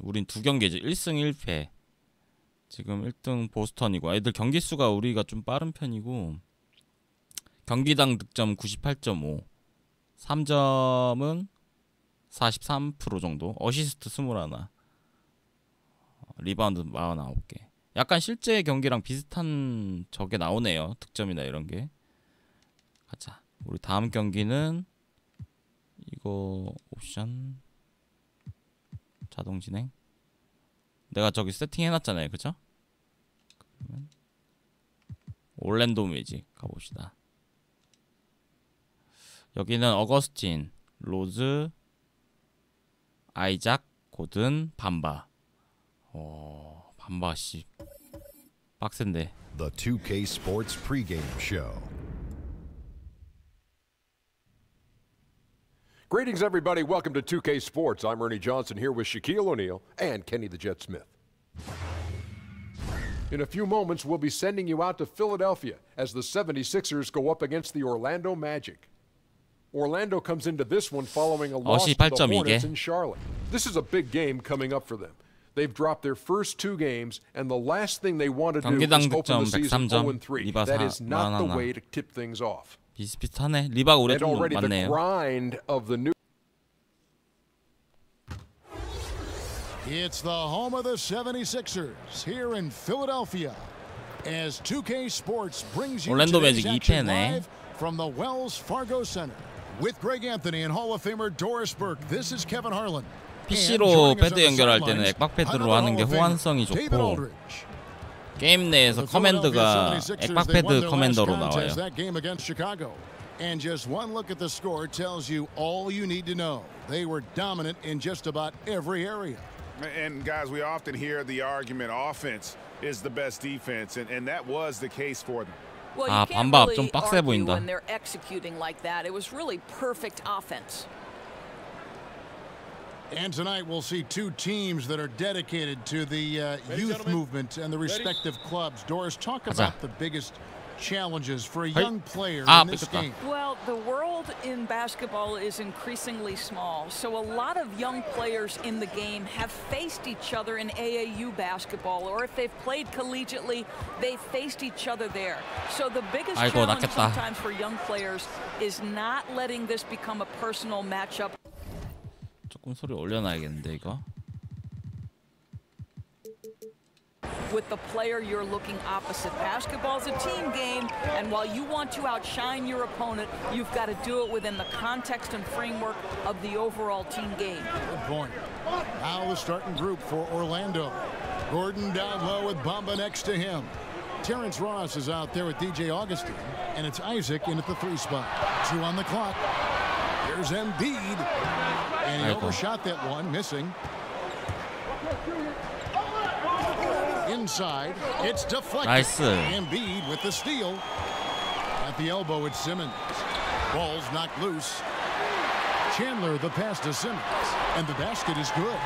우린 2경기지. 1승 1패. 지금 1등 보스턴이고 애들 경기 수가 우리가 좀 빠른 편이고 경기당 득점 98.5 3점은 43% 정도 어시스트 21 리바운드 49개 약간 실제 경기랑 비슷한 저게 나오네요. 득점이나 이런게. 가자. 우리 다음 경기는 이거 옵션 자동 진행 내가 저기 세팅 해놨잖아요. 그죠? 그러면 올랜도 매직 가봅시다. 여기는 어거스틴, 로즈, 아이작, 고든, 밤바. 밤바 씨 빡센데. The 2K Sports pregame show. Greetings, everybody. Welcome to 2K Sports. I'm Ernie Johnson here with Shaquille O'Neal and Kenny the Jet Smith. In a few moments, we'll be sending you out to Philadelphia as the 76ers go up against the Orlando Magic. Orlando comes into this one following a loss to the Hornets in Charlotte. This is a big game coming up for them. They've dropped their first 2 games, and the last thing they want to do is open the season 0-3. That is not the way to tip things off. 비슷비슷하네. 리바가 올해 좀 already 많네요. the grind of the new. It's the home of the 76ers here in Philadelphia as 2K Sports brings you today's action live from the Wells Fargo Center with Greg Anthony and Hall of Famer Doris Burke. This is Kevin Harlan. PC로 패드 연결할 때는 액박 패드로 하는 게 호환성이 좋고 게임 내에서 커맨드가 액박 패드 커맨더로 나와요. And just one look at the score tells you all you need to know. They were dominant in just about every area. And guys, we often hear the argument offense is the best defense, and that was the case for them. Well, you can't really argue when they're executing like that. It was really perfect offense. And tonight we'll see 2 teams that are dedicated to the youth movement and the respective clubs. Doris, talk about the biggest challenges for a young player in this game. Well, the world in basketball is increasingly small, so a lot of young players in the game have faced each other in AAU basketball, or if they've played collegiately, they've faced each other there. So the biggest challenge sometimes for young players is not letting this become a personal matchup. 조금 소리 올려놔야겠는데 이거. With the player you're looking opposite. Basketball's a team game, and while you want to outshine your opponent, you've got to do it within the context and framework of the overall team game. Good point. Now the starting group for Orlando. Gordon down low with Bamba next to him. Terrence Ross is out there with DJ Augustine, and it's Isaac in at the 3 spot. 2 on the clock. Here's Embiid, and he overshot that one, missing. Inside, it's deflected. Nice. Embiid with the steal. At the elbow, it's Simmons. Ball's knocked loose. Chandler, the pass to Simmons. And the basket is good.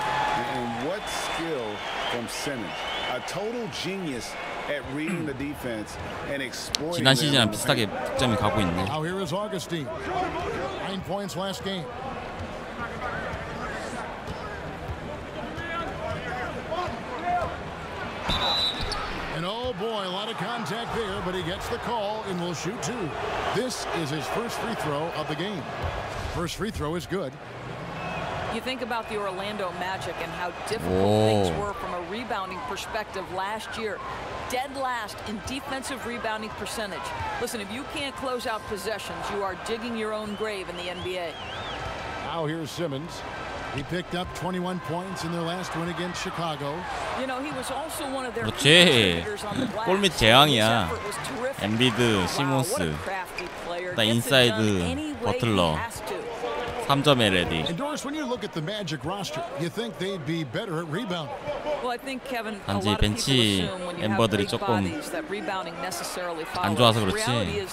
And what skill from Simmons. A total genius at reading the defense and exploiting. 지난 시즌이랑 비슷하게 득점이 가고 있네. Now here is Augustine. 9 points last game. And oh boy, a lot of contact there, but he gets the call and will shoot 2. This is his first free throw of the game. First free throw is good. You think about the Orlando Magic and how difficult things were from a rebounding perspective last year. Dead last in defensive rebounding percentage. Listen, if you can't close out possessions, you are digging your own grave in the NBA. Now here's Simmons. He picked up 21 points in their last win against Chicago. You know, he was also one of their 그렇지. 골밑 재앙이야. 엠비드, 시몬스, 나 인사이드, 버틀러. 3점에 레디. And Doris, when you look at the Magic roster, you think they'd be better at rebounding. Well, I think Kevin, 단지 벤치 멤버들이 조금 안 좋아서 그렇지.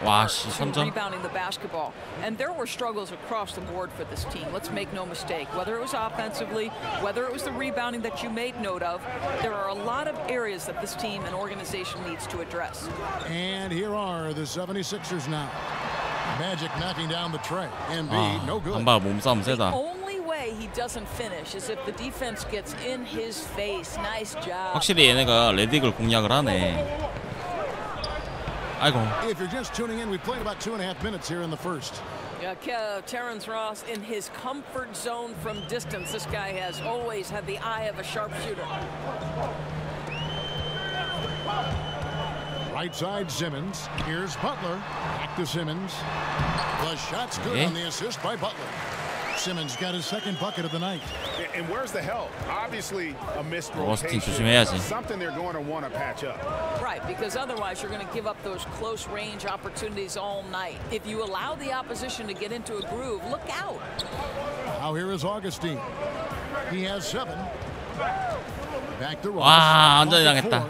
와, 씨, 3점. Rebounding the basketball, and there were struggles across the board for this team. Let's make no mistake. Whether it was offensively, whether it was the rebounding that you made note of, there are a lot of areas that this team and organization needs to address. And here are the 76ers now. Magic knocking down the tray. Embiid, no good. 한바 몸싸움 세다. The only way way he doesn't finish is if the defense gets in his face. Nice job. 확실히 얘네가 레딕을 공략을 하네. 아이고. If you're just tuning in, we played about 2.5 minutes here in the first. Yeah, Terrence Ross in his comfort zone from distance. This guy has always had the eye of a sharpshooter. Right side Simmons. Here's Butler. Back to Simmons. The shot's good on the assist by Butler. Simmons got his second bucket of the night. And where's the help? Obviously, a missed rotation. Something they're going to want to patch up. Right, because otherwise you're going to give up those close range opportunities all night. If you allow the opposition to get into a groove, look out. Now here is Augustine. He has 7. Back to Ross. 와, 완전히 당했다.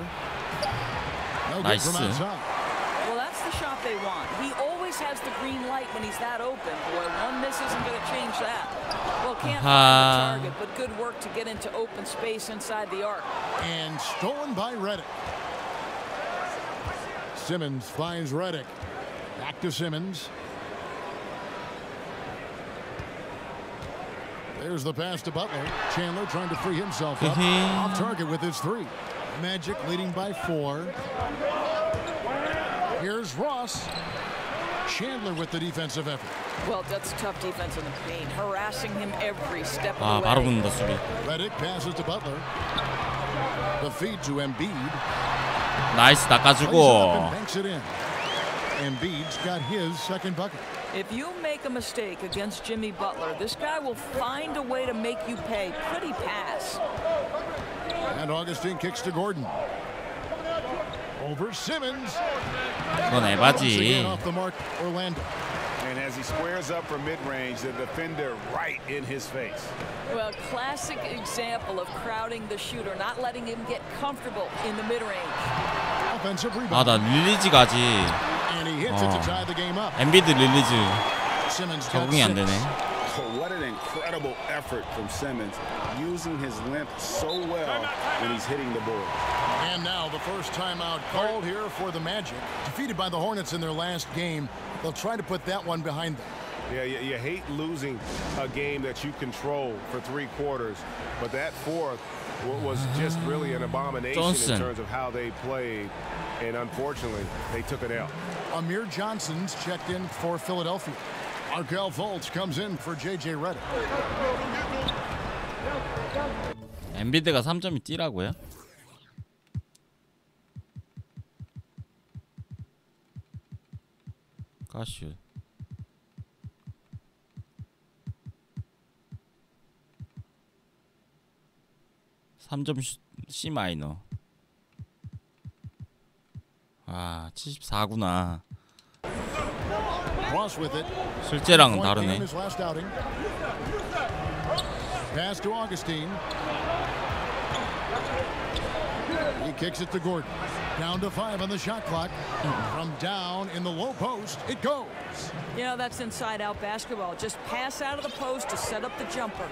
나이스. Well, that's the shot they want. He always has the green light when he's that open. Boy, one miss isn't going to change that. Well, can't find the target, but good work to get into open space inside the arc. And stolen by Redick. Simmons finds Redick. Back to Simmons. There's the pass to Butler. Chandler trying to free himself up. Off target with his 3. Magic leading by 4. Here's Ross. Chandler with the defensive effort. Well, that's tough defense in the paint, harassing him every step of the way. 바로 붙는다 수비. Redick passes to Butler. The feed to Embiid. 나이스 닦아주고. Banks it in. Embiid's got his second bucket. If you make a mistake against Jimmy Butler, this guy will find a way to make you pay. Pretty pass. And Augustine kicks to Gordon. Over Simmons. 그건 에바지. Off the mark, Orlando. And as he squares up for mid-range, the defender right in his face. Well, classic example of crowding the shooter, not letting him get comfortable in the mid-range. Offensive rebound. 나 릴리즈 가지. And he hits it to tie the game up. 엔비드 릴리즈 적응이 안 되네. What an incredible effort from Simmons, using his length so well when he's hitting the board. And now the first timeout called here for the Magic. Defeated by the Hornets in their last game, they'll try to put that one behind them. Yeah, you hate losing a game that you control for 3 quarters, but that fourth was just really an abomination in terms of how they played, and unfortunately, they took an L. Amir Johnson's checked in for Philadelphia. Markelle Fultz comes in for JJ Redick. 엔비드가 3점이 뛰라고요? 가슈. C 마이너. 아, 74구나. 실제랑은 다르네. Pass to Augustine. He kicks it to Gordon. Down to 5 on the shot clock. From down in the low post, it goes. You know, that's inside-out basketball. Just pass out of the post to set up the jumper.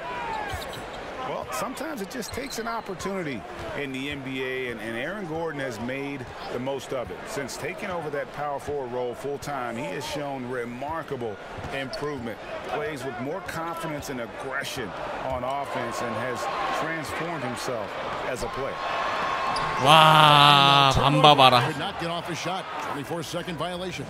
Well, sometimes it just takes an opportunity in the NBA, and Aaron Gordon has made the most of it. Since taking over that power forward role full-time, he has shown remarkable improvement. Plays with more confidence and aggression on offense and has transformed himself as a player. 와, 반바바라. Could not get off a shot. 24-second violation.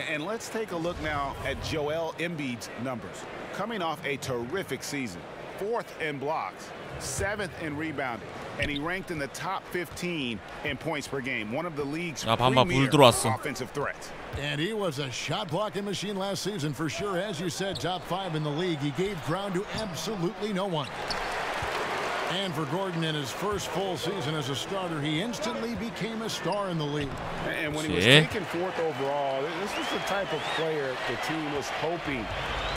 And let's take a look now at Joel Embiid's numbers. Coming off a terrific season. 4th in blocks, 7th in rebounding, and he ranked in the top 15 in points per game. One of the league's premier offensive threats. And he was a shot blocking machine last season for sure. As you said, top 5 in the league. He gave ground to absolutely no one. And for Gordon, in his first full season as a starter, he instantly became a star in the league. And when he was taken 4th overall, this was the type of player the team was hoping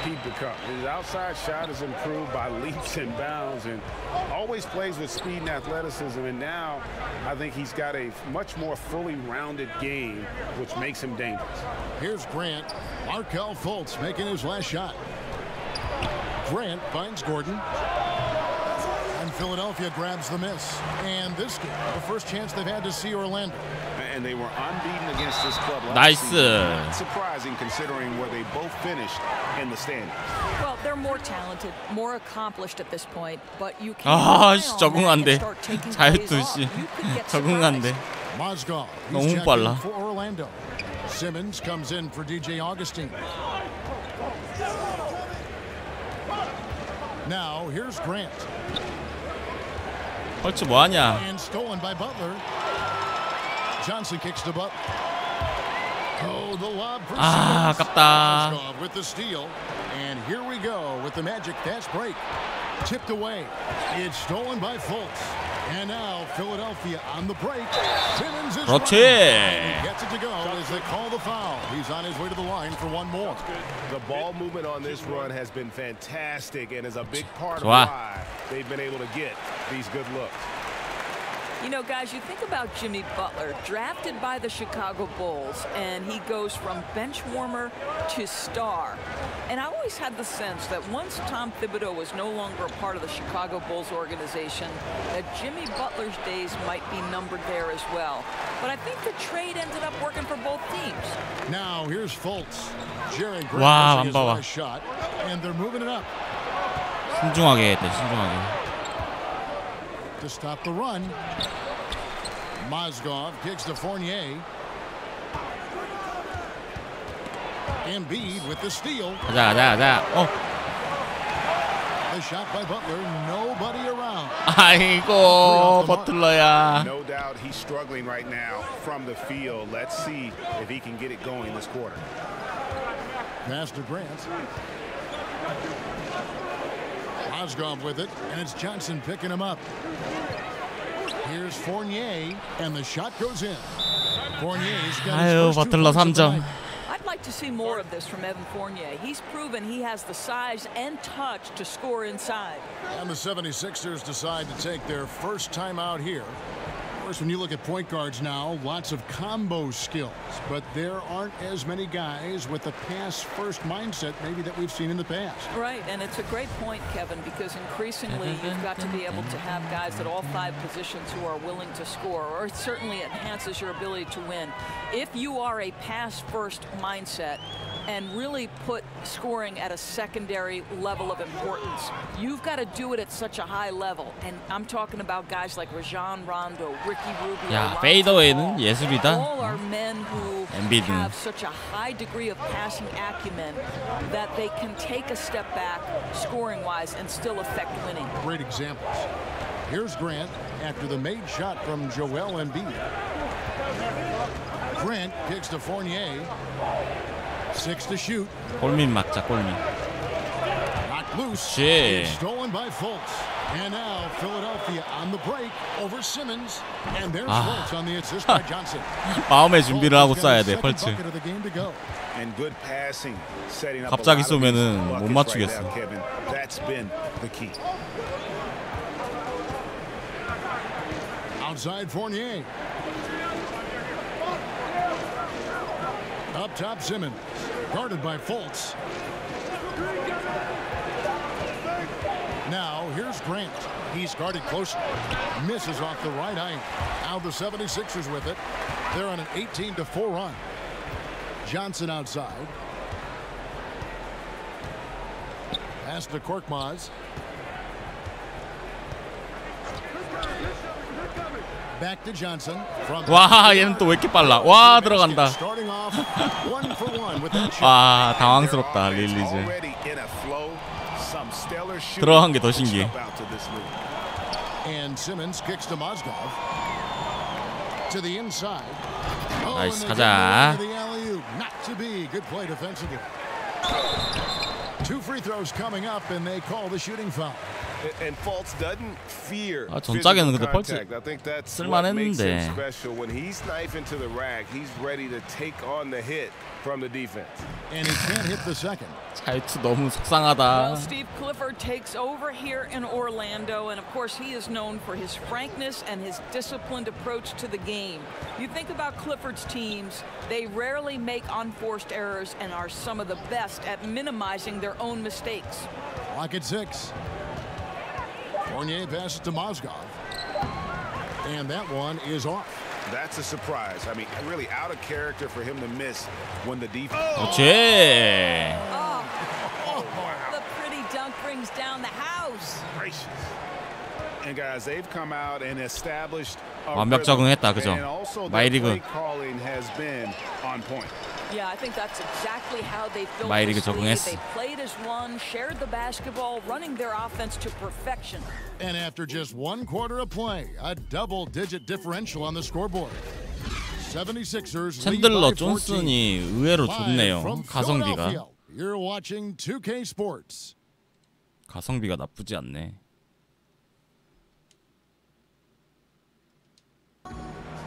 he'd become. His outside shot has improved by leaps and bounds and always plays with speed and athleticism. And now I think he's got a much more fully rounded game, which makes him dangerous. Here's Grant. Markelle Fultz making his last shot. Grant finds Gordon. And Philadelphia grabs the miss. And this game, the first chance they've had to see Orlando. And they were unbeaten against this club last 나이스. season. Not surprising considering where they both finished in the standings. Well, they're more talented, more accomplished at this point, but you can't 아, 씨, 적응 안 돼. 자유투 씨. 적응 안 돼. Mozgov, 너무 he's checked 빨라. in for Orlando. Simmons comes in for DJ Augustine. Now here's Grant. 펄츠 뭐 하냐? And stolen by Butler. Johnson kicks to Butler. Oh, the lob for 아, 아깝다. Mozgov with the steal. And here we go with the Magic fast break. Tipped away. It's stolen by Fultz. And now Philadelphia on the break. Simmons is 그렇지. running. He gets it to go as they call the foul. He's on his way to the line for one more. The ball movement on this run has been fantastic and is a big part of 좋아. why they've been able to get these good looks. You know, guys, you think about Jimmy Butler, drafted by the Chicago Bulls, and he goes from bench warmer to star. And I always had the sense that once Tom Thibodeau was no longer a part of the Chicago Bulls organization, that Jimmy Butler's days might be numbered there as well. But I think the trade ended up working for both teams. Now here's Fultz. Jared 와, Grant 안 봐봐. his shot, and they're moving it up 신중하게 해야 돼, 신중하게. to stop the run. Mozgov kicks to Fournier. Embiid with the steal. 가자, 가자, 가자. The shot by Butler. Nobody around. 아이고, 버틀러야. No doubt he's struggling right now from the field. Let's see if he can get it going this quarter. Pass to Grant. Mozgov with it, and it's Johnson picking him up. Here's Fournier, and the shot goes in. Fournier's got 아유, his first 2 버틀러 points of the 3점. night. I'd like to see more of this from Evan Fournier. He's proven he has the size and touch to score inside. And the 76ers decide to take their first time out here. Of course, when you look at point guards now, lots of combo skills, but there aren't as many guys with the pass-first mindset maybe that we've seen in the past. Right, and it's a great point, Kevin, because increasingly you've got to be able to have guys at all 5 positions who are willing to score, or it certainly enhances your ability to win. If you are a pass-first mindset and really put scoring at a secondary level of importance, you've got to do it at such a high level. And I'm talking about guys like Rajon Rondo, Ricky Rubio, 야, 페이더웨이는 예술이다. all are men who 엔비드. have such a high degree of passing acumen that they can take a step back scoring-wise and still affect winning. Great examples. Here's Grant after the made shot from Joel Embiid. Grant kicks to Fournier. 6 to shoot. 골밑 막자, 골밑. Knocked loose. Shit. It's stolen by Fultz. And now Philadelphia on the break over Simmons. And there's Fultz on the assist by Johnson. 마음의 준비를 하고 쏴야 돼, Second 펄츠. bucket of the game to go. And good passing, setting up a 갑자기 lot of 쏘면은 these 못 buckets right 맞추겠어. now, Kevin. That's been the key. Outside Fournier. Up top Simmons. Guarded by Fultz. Now here's Grant. He's guarded closely. Misses off the right eye. Now the 76ers with it. They're on an 18-4 run. Johnson outside. Pass to Korkmaz. Back to Johnson. 와, 얘는 또 왜 이렇게 빨라? 와, 들어간다. Starting off 1-for-1 with that shot. 와, 당황스럽다, 릴리즈. Already in a flow. Some stellar shooting. 들어간 게 더 신기해. About to this move. And Simmons kicks to Mozgov. To the inside. Oh, 나이스, and they 가자. get the alley-oop. Not to be. Good play defensively. 2 free throws coming up, and they call the shooting foul. And Fultz doesn't fear 아, 전작에는 근데 펄츠 contact. I think that's what makes him 쓸만했는데. special. When he's knifing to the rack, he's ready to take on the hit from the defense. And he can't hit the second. 자유투 너무 Well, 속상하다. Steve Clifford takes over here in Orlando, and of course he is known for his frankness and his disciplined approach to the game. You think about Clifford's teams, they rarely make unforced errors and are some of the best at minimizing their own mistakes. Lock at 6. Fournier passes to Mozgov. And that one is off. That's a surprise. I mean, really out of character for him to miss when the defense. 그렇지. Oh, the pretty dunk brings down the house. Gracious. And guys, they've come out and established 완벽 적응했다, 그죠? 마이리그. calling has been on point. Yeah, I think that's exactly how they built 마이리그 this league. 적응했어. They played as one, shared the basketball, running their offense to perfection. And after just 1 quarter of play, a double-digit differential on the scoreboard. 76ers lead 챈들러 by 14. 존슨이 의외로 Live 좋네요. from 가성비가. Philadelphia, You're watching 2K Sports. 가성비가 나쁘지 않네.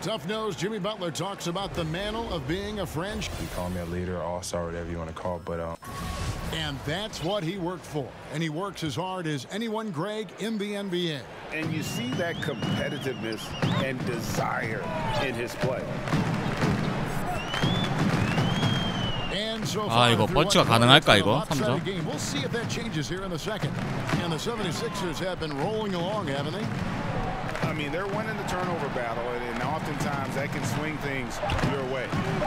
Tough-nosed Jimmy Butler talks about the mantle of being a franchise. You call me a leader, all-star, whatever you want to call it, but And that's what he worked for. And he works as hard as anyone, Greg, in the NBA. And you see that competitiveness and desire in his play. And so 아, 이거 펀치가 가능할까 이거? 3점. We'll see if that changes here in the second. And the 76ers have been rolling along, haven't they? I mean, they're winning the turnover battle, and oftentimes that can swing things your way.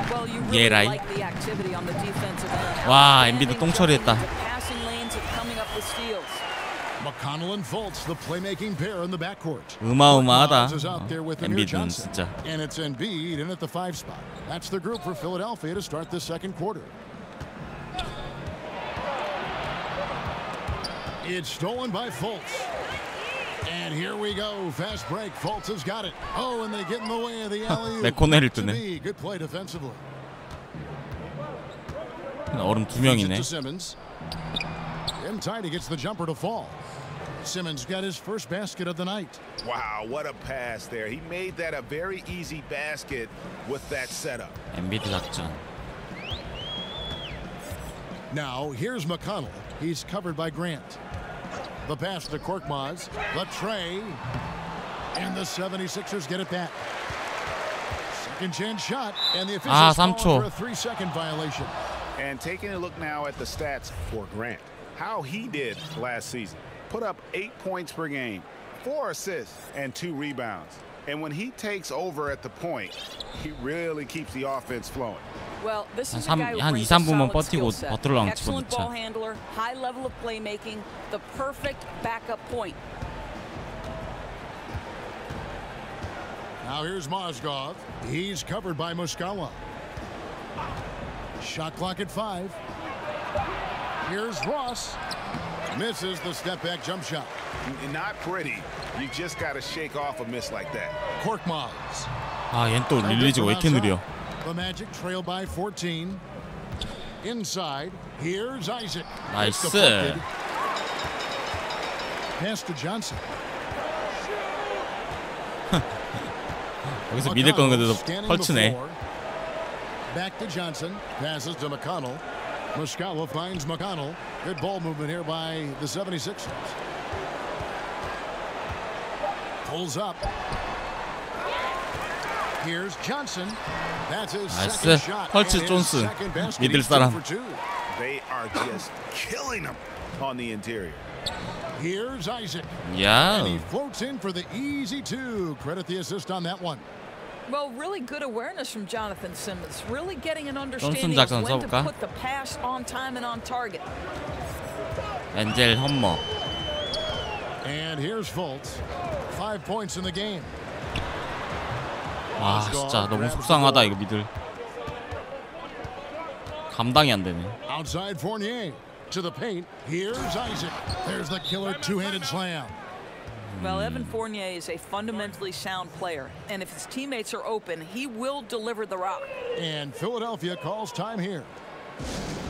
Well, you really like the activity on the defensive end. 와, 엔비드 똥 처리했다. Passing lanes and coming up with steals. McConnell and Fultz, the playmaking pair in the backcourt. 어마어마하다. Is out there with 엔비드는 진짜. And it's Embiid in at the 5 spot. That's the group for Philadelphia to start the second quarter. It's stolen by Fultz. And here we go. Fast break. Fultz has got it. Oh, and they get in the way of the alley-oop. 맥코넬을 뜨네. Good play defensively. 얼음 2명이네. Simmons. In tight, he gets the jumper to fall. Simmons got his first basket of the night. Wow, what a pass there. He made that a very easy basket with that setup. 엔비드 작전. Now, here's McConnell. He's covered by Grant. The pass to Korkmaz. The tray. And the 76ers get it back. Second chance shot. And the officials call for a 3-second violation. And taking a look now at the stats for Grant. How he did last season. Put up 8 points per game, 4 assists, and 2 rebounds. And when he takes over at the point, he really keeps the offense flowing. Well, this is a guy who 한 brings 2, a 3분만 solid 버티고 skill set. 버틀러랑 Excellent ball 집어넣자. handler, high level of playmaking, the perfect backup point. Now here's Mozgov. He's covered by Muscala. Shot clock at 5. Here's Ross. Misses the step-back jump shot. Not pretty. You just got to shake off a miss like that. Korkmaz. 아, 얜 또 릴리즈가 왜 이렇게 느려? The Magic trail by 14. Inside, here's Isaac. 나이스. Pass to Johnson. 여기서 믿을 건 그래도 펄치네. Back to Johnson. Passes to McConnell. Muscala finds McConnell. Good ball movement here by the 76ers. Pulls up. Here's Johnson. That's his second shot. 펄치 존슨. 믿을 사람. They are just killing him on the interior. Here's Isaac. Yeah. And he floats in for the easy 2. Credit the assist on that one. Well, really good awareness from Jonathan Simmons. Really getting an understanding 존슨 of 작전 when to 써볼까? put the pass on time and on target. 엔젤 험머. And here's Fultz. 5 points in the game. 와, 진짜 너무 속상하다 이거 미들. 감당이 안 되네. Outside Fournier to the paint. Here's Isaac. There's the killer two-handed slam. Well, Evan Fournier is a fundamentally sound player, and if his teammates are open, he will deliver the rock. And Philadelphia calls time here.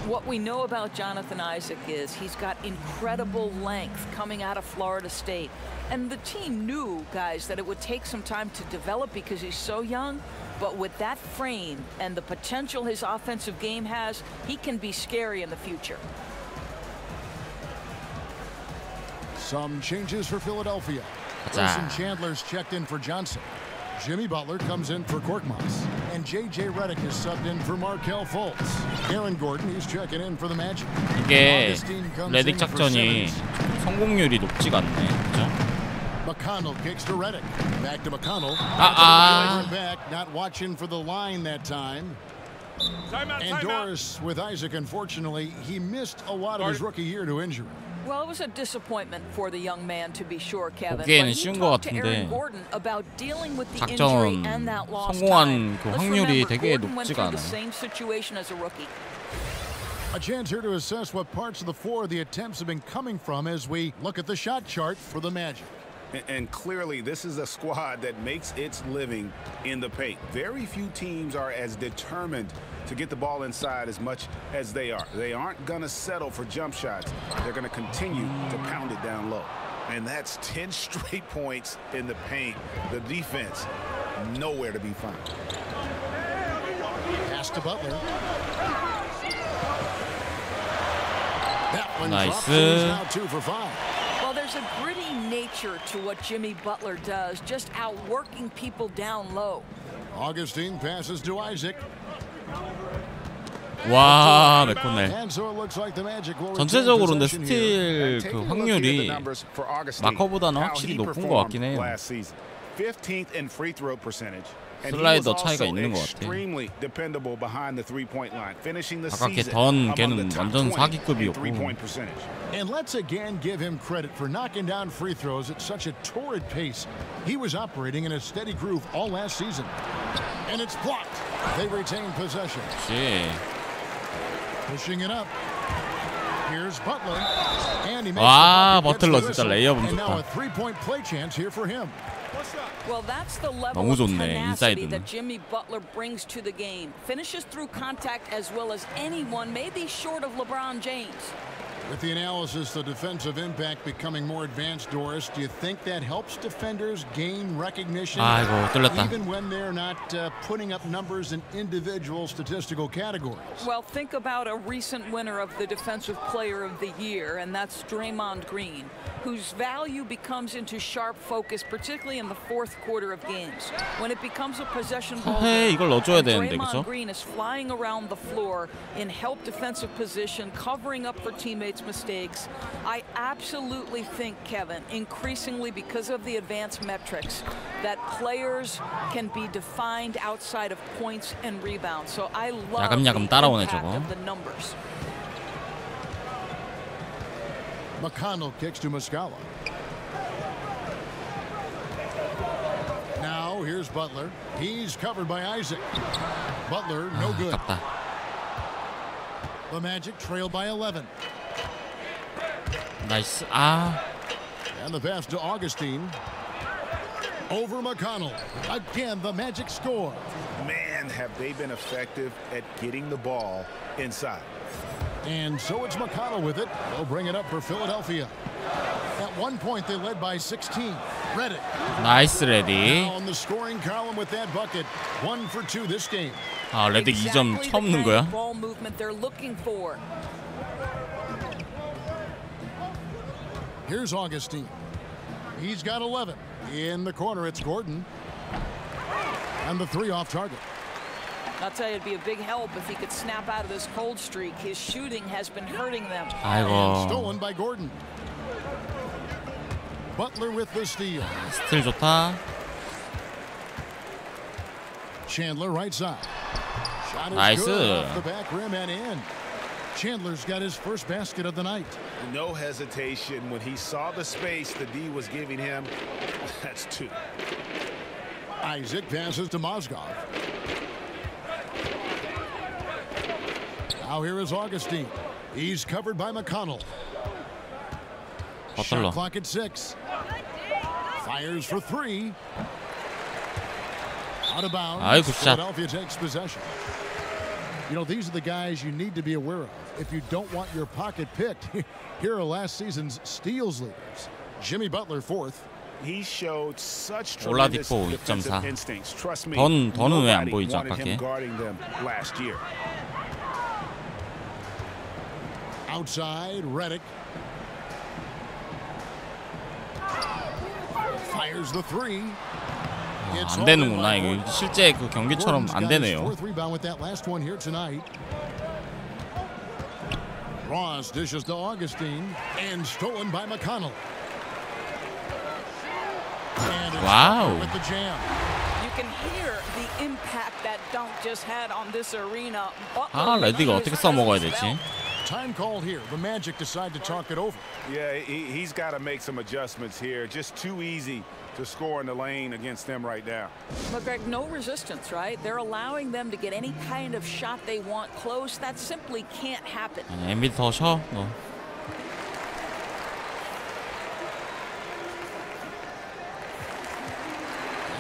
What we know about Jonathan Isaac is he's got incredible length coming out of Florida State. And the team knew, guys, that it would take some time to develop because he's so young. But with that frame and the potential his offensive game has, he can be scary in the future. Some changes for Philadelphia. Wilson Chandler's checked in for Johnson. Jimmy Butler comes in for Korkmaz. And J.J. Redick is subbed in for Markelle Fultz. Aaron Gordon, he's checking in for the Magic. 이게 레딕 작전이 성공률이 높지가 않네. 그죠? McConnell kicks to Reddick. Back to McConnell. Back, not watching for the line that time. And Doris with Isaac, unfortunately, he missed a lot of his rookie year to injury. Well, it was a disappointment for the young man, to be sure, Kevin. 보기에는 쉬운 것 같은데 작전 성공한 그 확률이 되게 높지가 않아요. A chance here to assess what parts of the floor the attempts have been coming from as we look at the shot chart for the Magic. And clearly, this is a squad that makes its living in the paint. Very few teams are as determined to get the ball inside as much as they are. They aren't going to settle for jump shots. They're going to continue to pound it down low. And that's 10 straight points in the paint. The defense, nowhere to be found. Pass to Butler. That one nice. Now 2 for 5. Well, there's a gritty nature to what Jimmy Butler does, just outworking people down low. Augustine passes to Isaac. 와, 맥코넬. 전체적으로 근데 스틸 그 확률이 마커보다는 확실히 높은 것 같긴 해요. 15th in free throw percentage. 슬라이더 차이가 있는 것 같아. 아까 걔는 완전 사기급이었고. And let's again give him credit for knocking down free throws at such a torrid pace. He was operating in a steady groove all last season. And it's blocked. They retain possession. Pushing it up. Here's Butler. And he makes 와, 버틀러 진짜 레이업은 and now a 좋다. 3-point play chance here for him. Well, that's the level 너무 of 좋네, tenacity 인사이드는. that Jimmy Butler brings to the game. Finishes through contact as well as anyone, maybe short of LeBron James. With the analysis, the defensive impact becoming more advanced, Doris, do you think that helps defenders gain recognition 아이고, 뚫렸다. even when they're not putting up numbers in individual statistical categories? Well, think about a recent winner of the Defensive Player of the Year, and that's Draymond Green, whose value becomes into sharp focus, particularly in the fourth quarter of games. When it becomes a possession ball game, 이걸 넣어줘야 되는데, Draymond 그죠? Green is flying around the floor in help defensive position, covering up for teammates' mistakes. I absolutely think, Kevin, increasingly because of the advanced metrics, that players can be defined outside of points and rebounds. So I love 야금야금 the 따라오네, impact 저거. of the numbers. McConnell kicks to Muscala. Now here's Butler. He's covered by Isaac. Butler, no good. 아깝다. The Magic trail by 11. 나이스. And the pass to Augustine. Over McConnell. Again, the Magic score. Man, have they been effective at getting the ball inside. And so it's McConnell with it. They'll bring it up for Philadelphia. At one point, they led by 16. Reddick. 나이스 레디. Now on the scoring column with that bucket. 1 for 2 this game. 레디 2점 처음 넣은 거야? Ball movement they're looking for. Here's Augustine. He's got 11. In the corner, it's Gordon. And the 3 off target. I'll tell you, it'd be a big help if he could snap out of this cold streak. His shooting has been hurting them. And stolen by Gordon. Butler with the steal. 스틸 좋다. Chandler right side. Shot is 나이스. good off the back rim and in. Chandler's got his first basket of the night. No hesitation when he saw the space the D was giving him. That's 2. Isaac passes to Mozgov. Now here is Augustine. He's covered by McConnell. Shot clock at 6. Fires for 3. Out of bounds. Philadelphia takes possession. You know, these are the guys you need to be aware of if you don't want your pocket picked. Here are last season's steals leaders. Jimmy Butler 4th. He showed such tremendous defensive instincts. Trust me, 더는 왜 안 보이죠, wanted 밖에? him guarding them last year. Outside, Reddick. Fires the 3. 안 되는구나. 이거 실제 그 경기처럼 안 되네요. Fourth rebound with that last one here tonight. Ross dishes to Augustine and stolen by McConnell. 와우. You can hear the impact that dunk just had on this arena. 아, 레디가 어떻게 써먹어야 되지? Time called here. The Magic decide to talk it over. Yeah, he's got to make some adjustments here. Just too easy to score in the lane against them right now. But Greg, no resistance, right? They're allowing them to get any kind of shot they want close. That simply can't happen. 엔비디 더 쉬어. 너.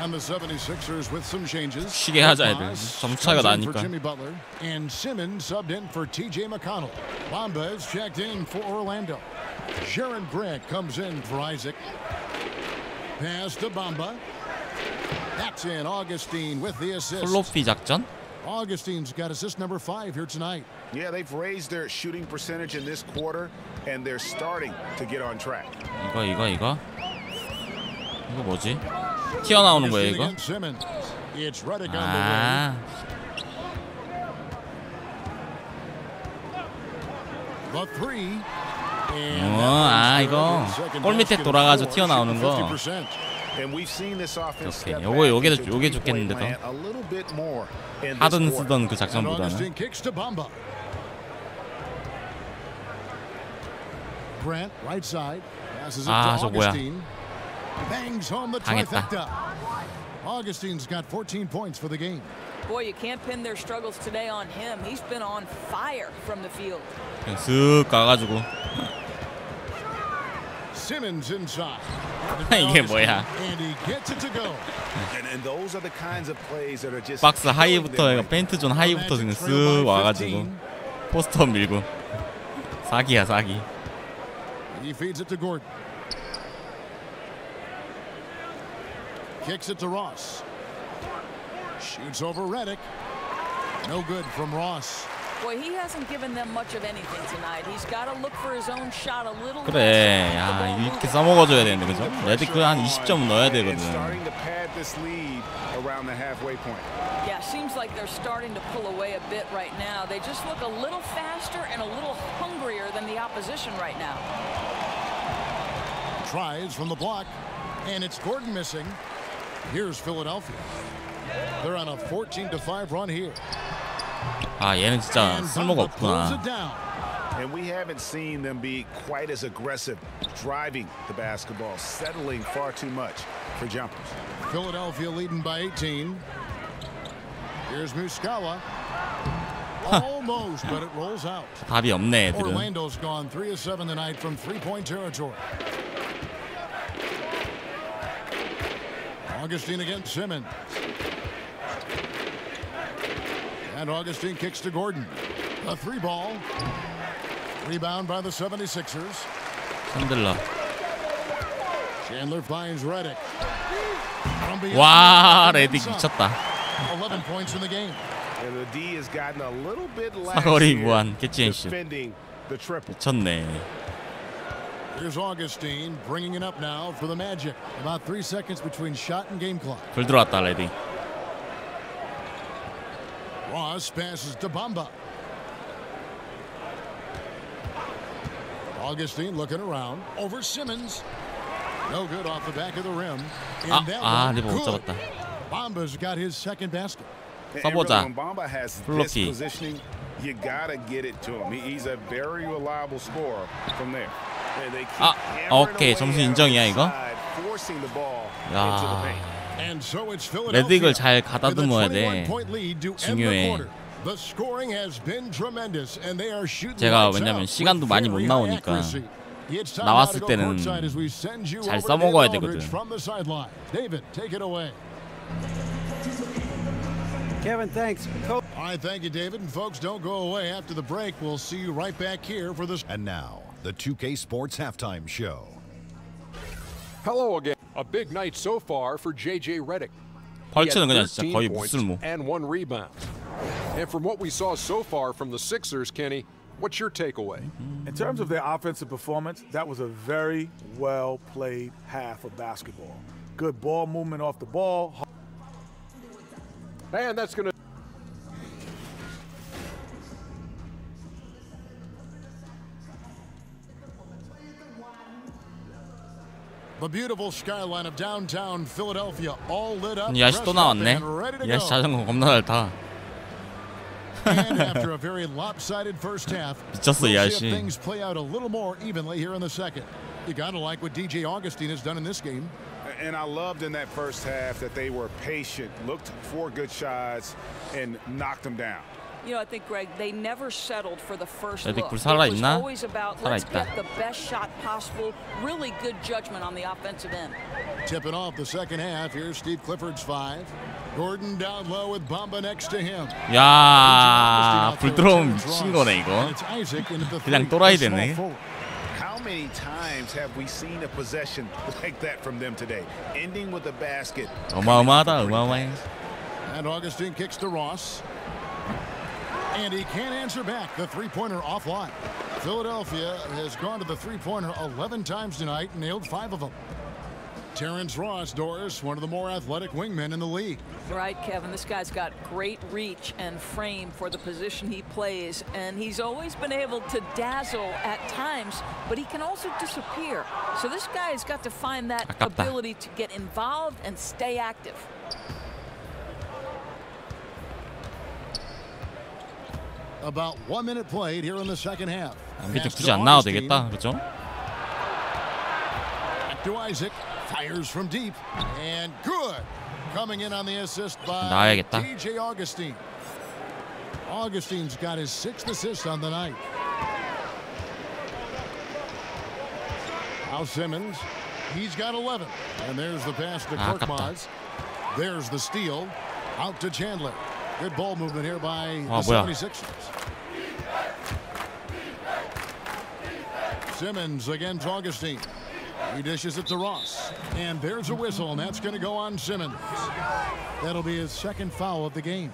And the 76ers with some changes. 쉬게 하자 애들. 점차가 나니까. Jimmy Butler and Simmons subbed in for TJ McConnell. Bamba is checked in for Orlando. Sharon Grant comes in for Isaac. Pass to Bamba. That's in. Augustine with the assist. 플로피 작전? Augustine's got assist number 5 here tonight. Yeah, they've raised their shooting percentage in this quarter, and they're starting to get on track. 이거 뭐지? 튀어나오는 거예요 이거? 아. 아 이거 골 밑에 돌아가지고 튀어나오는 거. 오케이. 요게 좋겠는데 더. 하든 쓰던 그 작전보다는. 아, 저 뭐야? 당했다. Augustine's got 14 points for the game. Boy, you can't pin their struggles today on him. He's been on fire from the field. 그냥 쓱 가가지고. Simmons inside. 이게 뭐야? And he gets it to go. And those are the kinds of plays that are just 박스 하이부터 페인트 존 하이부터 그냥 쓱 와가지고 포스터 밀고. 사기야 사기. He feeds it to Gordon. Kicks it to Ross. Shoots over Redick. No good from Ross. Boy, he hasn't given them much of anything tonight. He's got to look for his own shot a little. 그래, 야 이렇게 써먹어줘야 되는데 그죠? 레디크 한 20점 넣어야 되거든. Starting to pad this lead around the halfway point. Yeah, seems like they're starting to pull away a bit right now. They just look a little faster and a little hungrier than the opposition right now. Tries from the block, and it's Gordon missing. Here's Philadelphia. They're on a 14-5 run here. 아 얘는 진짜 쓸모가 없구나. And we haven't seen them be quite as aggressive driving the basketball, settling far too much for jumpers. Philadelphia leading by 18. Here's Muscala. Almost, but it rolls out. 답이 없네 애들은. Orlando's gone 3 of 7 tonight from 3-point territory. Augustine against Simmons. And Augustine kicks to Gordon. A 3-ball. Rebound by the 76ers. 흔들러. Chandler finds Redick. 와, 레딕 미쳤다. 11 points in the game. And the D has gotten a little bit lax 사거리 무한 캐치앤슛. defending the triple. 미쳤네. Here's Augustine bringing it up now for the Magic. About 3 seconds between shot and game clock. 불 들어왔다 레디. Ross passes to Bamba. Augustine looking around over Simmons. No good off the back of the rim. 리버 못 잡았다. Bamba's got his second basket. 써보자. When Bamba has this 플로피. positioning, you gotta get it to him. He's a very reliable scorer from there. They keep hammering 오케이. away 점수 at 인정이야 the 이거? side, forcing the ball into the 야. paint. And so it's Philadelphia 레딕을 잘 가다듬어야 with a 돼. 21-point lead to end the 중요해. quarter. The scoring has been tremendous and they are shooting 제가 lights 왜냐면 out 시간도 with 많이 못 very 나오니까 high accuracy. It's time 나왔을 now to go 때는 courtside as we send you 잘 over to 써먹어야 Dave Aldridge 되거든. from the sideline. David, take it away. Kevin, thanks. All right, thank you, David. And folks, don't go away after the break. We'll see you right back here for this. And now, the 2K Sports Halftime Show. Hello again. A big night so far for JJ Redick. 펄츠는 그냥 진짜 거의 무쓸모. And 1 rebound. And from what we saw so far from the Sixers, Kenny, what's your takeaway? In terms of their offensive performance, that was a very well played half of basketball. Good ball movement off the ball. And that's going to The beautiful skyline of downtown Philadelphia all lit up. 이 아저씨 또 나왔네. 이 아저씨 자전거 겁나 잘 타. And after a very lopsided first half, 미쳤어 이 we'll see 아저씨. if things play out a little more evenly here in the second. You gotta like what DJ Augustine has done in this game. And I loved in that first half that they were patient, looked for good shots, and knocked them down. You know, I think, Greg, they never settled for the first look. 굴 It was 살아있나? always about let's get the best shot possible. Really good judgment on the offensive end. Tipping off the second half. Here's Steve Clifford's 5. Gordon down low with Bamba next to him. 야, 불 들어오면 미친 거네 이거. 그냥 또라이 되네. How many times have we seen a possession like that from them today, ending with a basket? 어마어마하다, 어마어마해. And Augustine kicks to Ross. And he can't answer back. The three-pointer offline. Philadelphia has gone to the three-pointer 11 times tonight and nailed 5 of them. Terrence Ross, Doris, one of the more athletic wingmen in the league. Right, Kevin. This guy's got great reach and frame for the position he plays, and he's always been able to dazzle at times, but he can also disappear. So this guy's got to find that ability to get involved and stay active. About 1 minute played here in the second half. 밑에 굳이 안 나와도 되겠다, 그렇죠? To Isaac, fires from deep, and good. Coming in on the assist by 나와야겠다. DJ Augustine. Augustine's got his 6th assist on the night. Now Simmons, he's got 11. And there's the pass to Korkmaz. There's the steal. Out to Chandler. Good ball movement here by the 76ers. Simmons against Augustine. He dishes it to Ross. And there's a whistle, and that's going to go on Simmons. That'll be his 2nd foul of the game.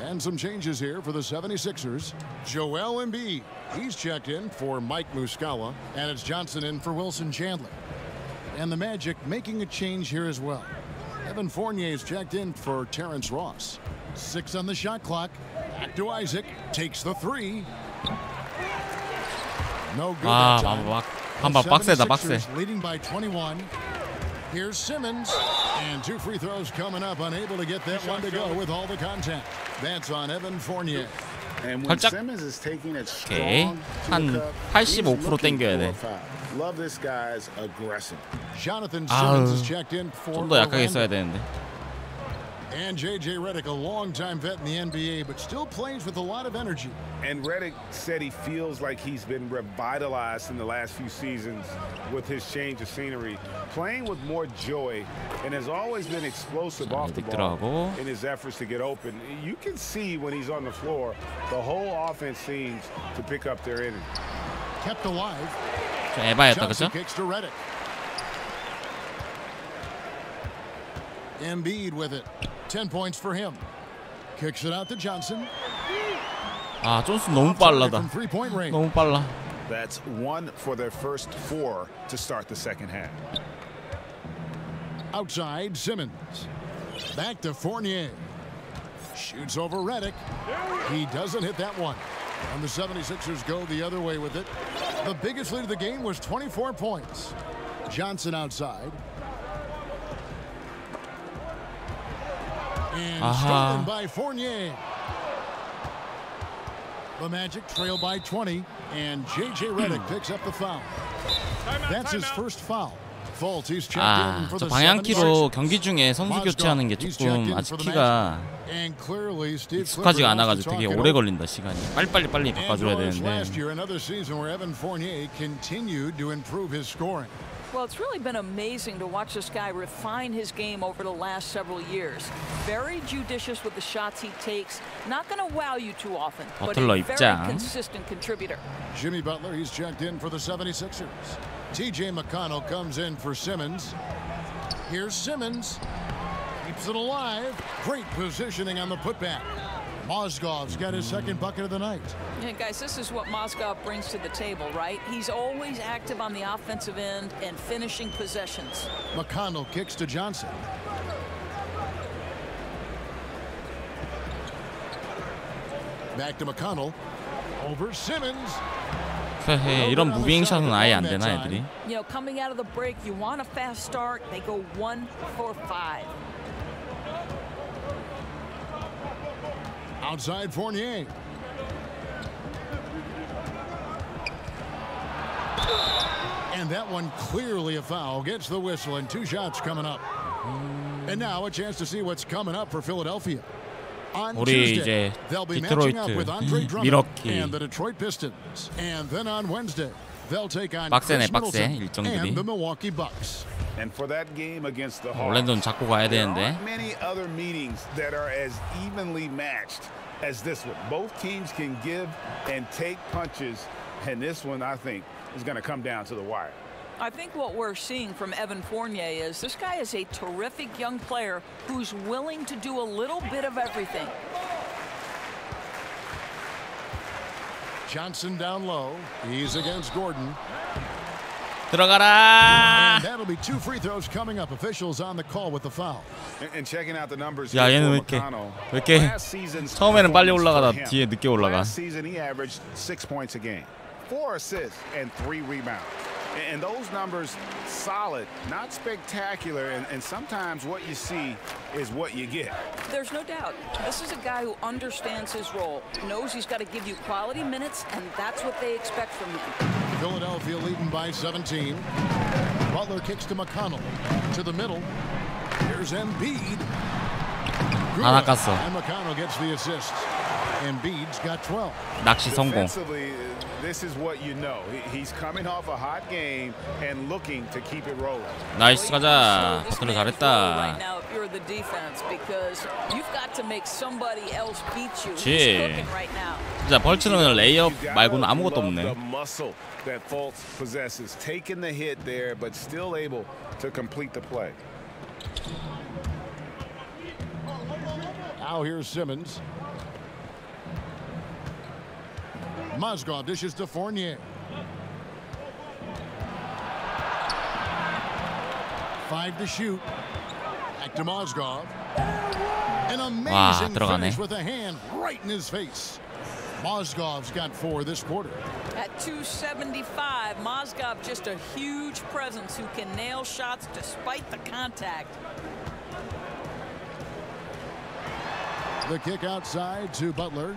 And some changes here for the 76ers. Joel Embiid, he's checked in for Mike Muscala, and it's Johnson in for Wilson Chandler. And the Magic making a change here as well. Evan Fournier's checked in for Terrence Ross. 6 on the shot clock. Back to Isaac. Takes the 3. No good that time. 한방 빡세다, 빡세. Leading by 21. Here's Simmons. And 2 free throws coming up. Unable to get that one to go with all the contact. That's on Evan Fournier. And when Simmons is taking it strong, 한 85% 땡겨야 돼. Love this guy's aggressive. Jonathan Simmons is checked in for 좀 더 약하게 써야 되는데. And J.J. Redick, a longtime vet in the NBA, but still plays with a lot of energy. And Redick said he feels like he's been revitalized in the last few seasons with his change of scenery, playing with more joy, and has always been explosive off the ball in his efforts to get open. You can see when he's on the floor, the whole offense seems to pick up their energy. Kept alive. 좀 에바였다, 그죠? Kicks to Redick. Embiid with it. 10 points for him. Kicks it out to Johnson. 아, 존슨 너무 빨라다. 너무 빨라. That's 1 for their first 4 to start the second half. Outside, Simmons. Back to Fournier. Shoots over Redick. He doesn't hit that one. And the 76ers go the other way with it. The biggest lead of the game was 24 points. Johnson outside. And stolen by Fournier. The Magic trail by 20, and J.J. Redick picks up the foul. That's his first foul. Fault, he's checked in for the 방향키로 경기 중에 선수 교체하는 게 조금 아직 키가 익숙하지가 않아가지고 되게 오래 걸린다, 시간이. 빨리 바꿔줘야 되는데. Last year, another season where Evan Fournier continued to improve his scoring. Well, it's really been amazing to watch this guy refine his game over the last several years. Very judicious with the shots he takes. Not going to wow you too often, but a very consistent contributor. Jimmy Butler, he's checked in for the 76ers. T.J. McConnell comes in for Simmons. Here's Simmons. Keeps it alive. Great positioning on the putback. Mozgov's got his 2nd bucket of the night. Yeah, guys, this is what Mozgov brings to the table, right? He's always active on the offensive end and finishing possessions. McConnell kicks to Johnson. Back to McConnell. Over Simmons. 이런 무빙샷은 아예 안 되나 애들이? You know, coming out of the break, you want a fast start. They go 1 for 5. Outside Fournier. And that one clearly a foul. Gets the whistle and 2 shots coming up. And now a chance to see what's coming up for Philadelphia. On Tuesday, they'll be matching up with Andre Drummond and the Detroit Pistons. And then on Wednesday, they'll take on Chris Middleton and the Milwaukee Bucks. And for that game against the Hawks, 올랜도는 잡고 가야 there 되는데. aren't many other meetings that are as evenly matched as this one. Both teams can give and take punches, and this one, I think, is going to come down to the wire. I think what we're seeing from Evan Fournier is this guy is a terrific young player who's willing to do a little bit of everything. Johnson down low. He's against Gordon. 들어가라. And that'll be 2 free throws coming up. Officials on the call with the foul. And checking out the numbers. 야, 얘는 왜 이렇게 처음에는 빨리 올라가다 뒤에 늦게 올라가. Last season he averaged 6 points a game, 4 assists and 3 rebounds. And those numbers solid, not spectacular, and sometimes what you see is what you get. There's no doubt. This is a guy who understands his role, knows he's got to give you quality minutes, and that's what they expect from him. Philadelphia leading by 17. Butler kicks to McConnell. To the middle. Here's Embiid. 안 아꼈어. And McConnell gets the assist. Embiid's got 12. 낚시 성공. Defensively, this is what you know. He's coming off a hot game and looking to keep it rolling. 나이스 가자. 버틀러 잘했다. 진짜 벌츠는 레이업 말고는 아무것도 없네. The muscle that Fultz possesses, taking the hit there, but still able to complete the play. Now here's Simmons. Mozgov dishes to Fournier. 5 to shoot. Back to Mozgov. An amazing finish with a hand right in his face. Mozgov's got 4 this quarter. At 275, Mozgov just a huge presence who can nail shots despite the contact. The kick outside to Butler.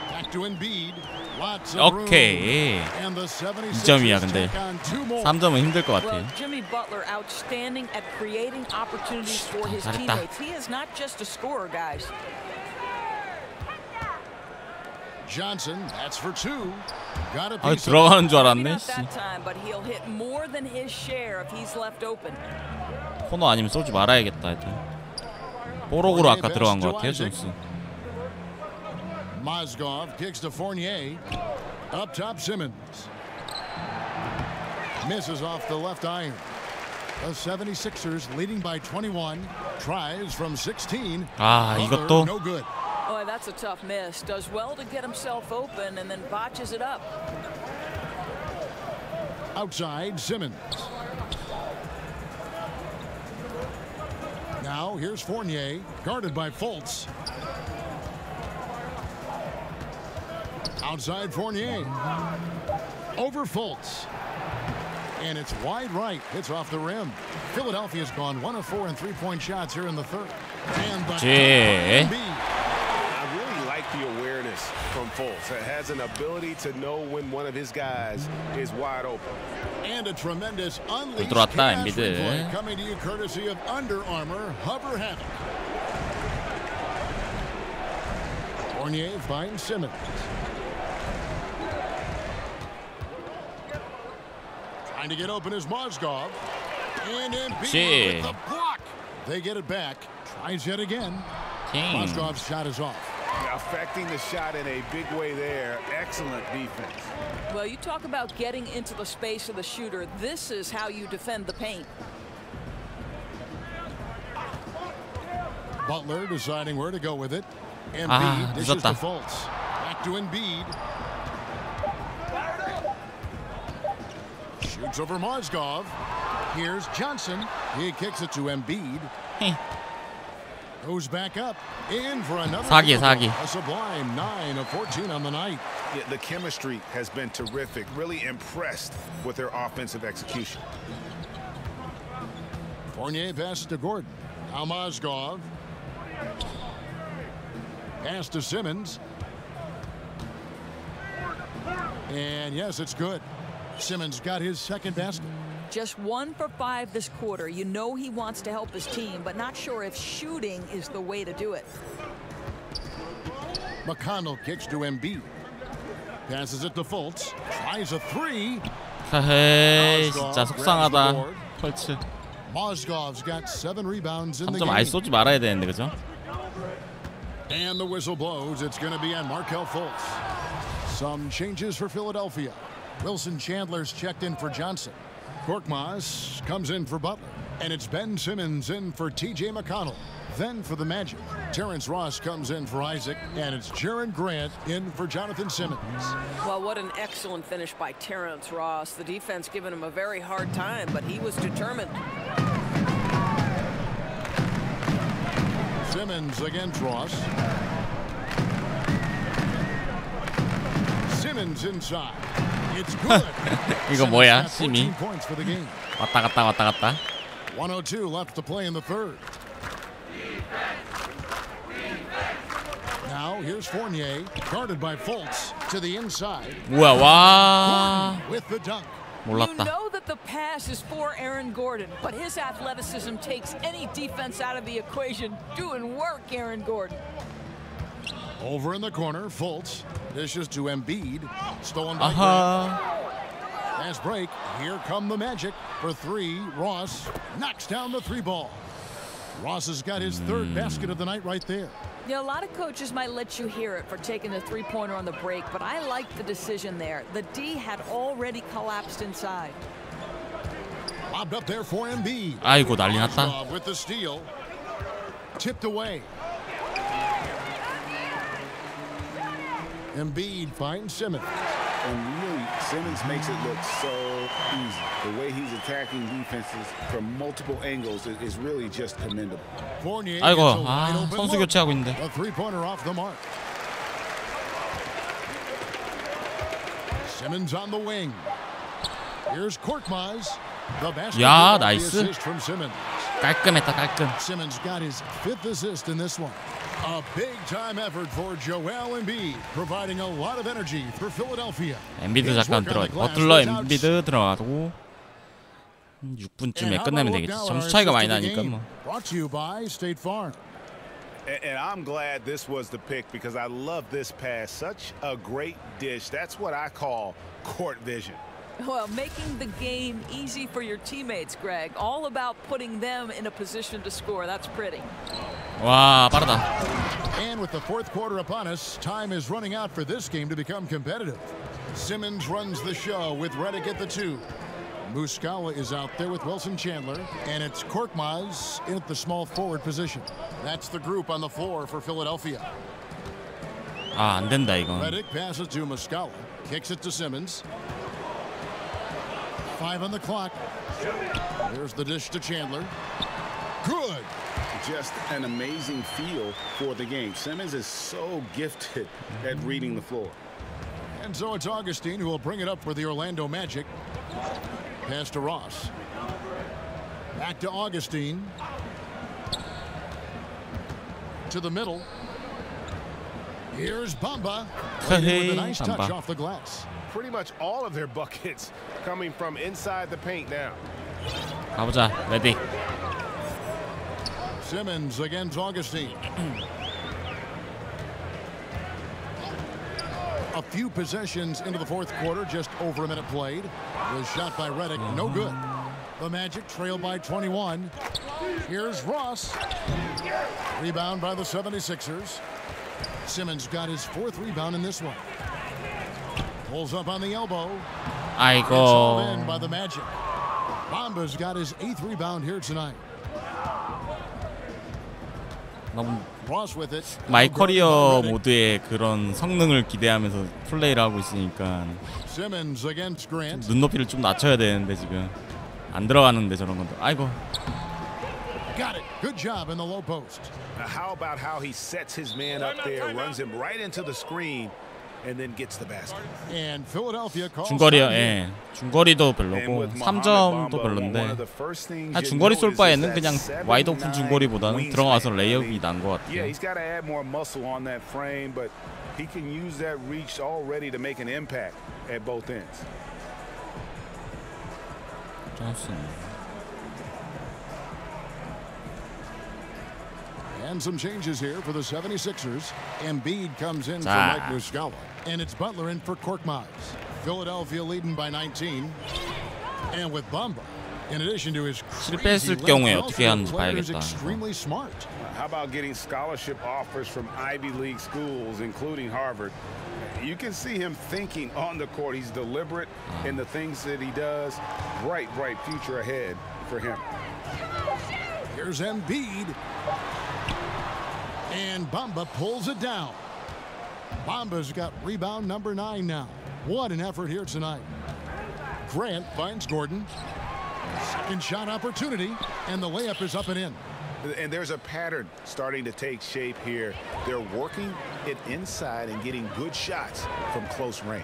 Back to Embiid. Lots of room. 오케이. And the 2점이야 근데 3점은 힘들 것 같아. Well, Jimmy Butler outstanding at creating opportunities for his teammates. He is not just a scorer, guys. Johnson, that's for 2. Got a 아, piece 들어가는 줄 알았네. Not that time, but he'll hit more than his share if he's left open. 코너 아니면 쏘지 말아야겠다. 하여튼. 뽀록으로 아까 들어간 것 같아요, 존스. Mozgov kicks to Fournier. Up top, Simmons. Misses off the left iron. The 76ers leading by 21. Tries from 16. 아, 이것도 no good. Oh, that's a tough miss. Does well to get himself open and then botches it up. Outside, Simmons. Now here's Fournier, guarded by Fultz. Outside Fournier. Over Fultz. And it's wide right. It's off the rim. Philadelphia's gone 1 of 4 in 3-point shots here in the third. And the I really like the awareness from Fultz. It has an ability to know when one of his guys is wide open. And a tremendous unleashed 들어왔다, pass 엔비드. replay coming to you courtesy of Under Armour Hover Havoc. Fournier finds Simmons. Trying to get open is Mozgov. And Embiid with the block. They get it back. Tries yet again. Mozgov's shot is off. Affecting the shot in a big way there. Excellent defense. Well, you talk about getting into the space of the shooter. This is how you defend the paint. Butler deciding where to go with it. Embiid dishes to Fultz. Back to Embiid. Shoots over Mozgov. Here's Johnson. He kicks it to Embiid. Goes back up in for another. 사기. A sublime 9 of 14 on the night. Yeah, the chemistry has been terrific. Really impressed with their offensive execution. Fournier passes to Gordon. Now Mozgov. Pass to Simmons. And yes, it's good. Simmons got his second basket. Just 1 for 5 this quarter. You know he wants to help his team, but not sure if shooting is the way to do it. McConnell kicks to Embiid. Passes it to Fultz. Tries a three. 헤이 진짜 속상하다. 펄츠. Mozgov's got 7 rebounds in the 3점 아예 game. 쏘지 말아야 되는데 그죠? And the whistle blows. It's going to be on Markelle Fultz. Some changes for Philadelphia. Wilson Chandler's checked in for Johnson. Korkmaz comes in for Butler. And it's Ben Simmons in for TJ McConnell. Then for the Magic, Terrence Ross comes in for Isaac. And it's Jaren Grant in for Jonathan Simmons. Well, what an excellent finish by Terrence Ross. The defense giving him a very hard time, but he was determined. Simmons against Ross. Simmons inside. It's good. 이거 뭐야? 심이 14 points for the game. 왔다 갔다. 102 left to play in the third. Now here's Fournier, guarded by Fultz to the inside. 뭐야 와. With the dunk. You 몰랐다. know that the pass is for Aaron Gordon, but his athleticism takes any defense out of the equation. Doing work, Aaron Gordon. Over in the corner, Fultz dishes to Embiid. Stolen by 아하. Grant. Fast break. Here come the Magic for 3. Ross knocks down the 3 ball. Ross has got his 3rd basket of the night right there. Yeah, a lot of coaches might let you hear it for taking the 3-pointer on the break, but I like the decision there. The D had already collapsed inside. Lobbed up there for Embiid. 아이고 난리 났다. With the steal. Tipped away. Embiid finds Simmons. And really, Simmons makes it look so easy. The way he's attacking defenses from multiple angles is really just commendable. Fournier 아이고 gets a wide 아 open 선수 look. 교체하고 있는데. A 3-pointer off the mark. Simmons on the wing. Here's Korkmaz. The basket. 야, the 나이스. assist from Simmons. 깔끔했다 깔끔. Simmons got his 5th assist in this one. A big-time effort for Joel Embiid, providing a lot of energy for Philadelphia. 엔비드 잠깐 들어. 버틀러 엔비드 들어가고 6분쯤에 끝내면 되겠지. 점수 차이가 많이 나니까 뭐. Brought to you by State Farm. And I'm glad this was the pick because I love this pass. Such a great dish. That's what I call court vision. Well, making the game easy for your teammates, Greg. All about putting them in a position to score. That's pretty. 와 빠르다. And with the 4th quarter upon us, time is running out for this game to become competitive. Simmons runs the show with Redick at the 2. Muscala is out there with Wilson Chandler, and it's Korkmaz in at the small forward position. That's the group on the floor for Philadelphia. 아 안 된다 이건. Redick passes to Muscala, kicks it to Simmons. 5 on the clock. There's the dish to Chandler. Good. Just an amazing feel for the game. Simmons is so gifted at reading the floor. And so it's Augustine who will bring it up for the Orlando Magic. Pass to Ross. Back to Augustine. To the middle. Here's Bamba. With a nice touch off the glass. Pretty much all of their buckets coming from inside the paint now. 가보자. 레디. Simmons against Augustine. A few possessions into the 4th quarter, just over a minute played. Was shot by Redick, no good. The Magic trail by 21. Here's Ross. Rebound by the 76ers. Simmons got his 4th rebound in this one. Pulls up on the elbow. 아이고. It's all in by the Magic. Bamba's got his 8th rebound here tonight. 너무 Ross with it. 마이 커리어 모드의 그런 성능을 기대하면서 플레이를 하고 있으니까 Simmons against Grant. 눈높이를 좀 낮춰야 되는데 지금 안 들어가는데 저런 건데. 아이고. Got it. Good job in the low post. Now how about how he sets his man up there, runs him right into the screen, and then gets the basket. And Philadelphia calls 중거리요. 예. 중거리도 별로고 3점도 별론데. 중거리 쏠 바에는 그냥 와이드 오픈 중거리보다는 들어가서 레이업이 나은 것 같아요. Yeah, he's got to add more muscle on that frame, but he can use that reach already to make an impact at both ends. 존슨. And some changes here for the 76ers. Embiid comes in for Mike Muscala. And it's Butler in for Korkmaz. Philadelphia leading by 19. And with Bamba, in addition to his 실패했을 경우에 어떻게 하는지 봐야겠다. Extremely smart. How about getting scholarship offers from Ivy League schools, including Harvard? You can see him thinking on the court. He's deliberate in the things that he does. Bright future ahead for him. Here's Embiid. And Bamba pulls it down. Bamba's got rebound number 9 now. What an effort here tonight. Grant finds Gordon. Second shot opportunity, and the layup is up and in. And there's a pattern starting to take shape here. They're working it inside and getting good shots from close range.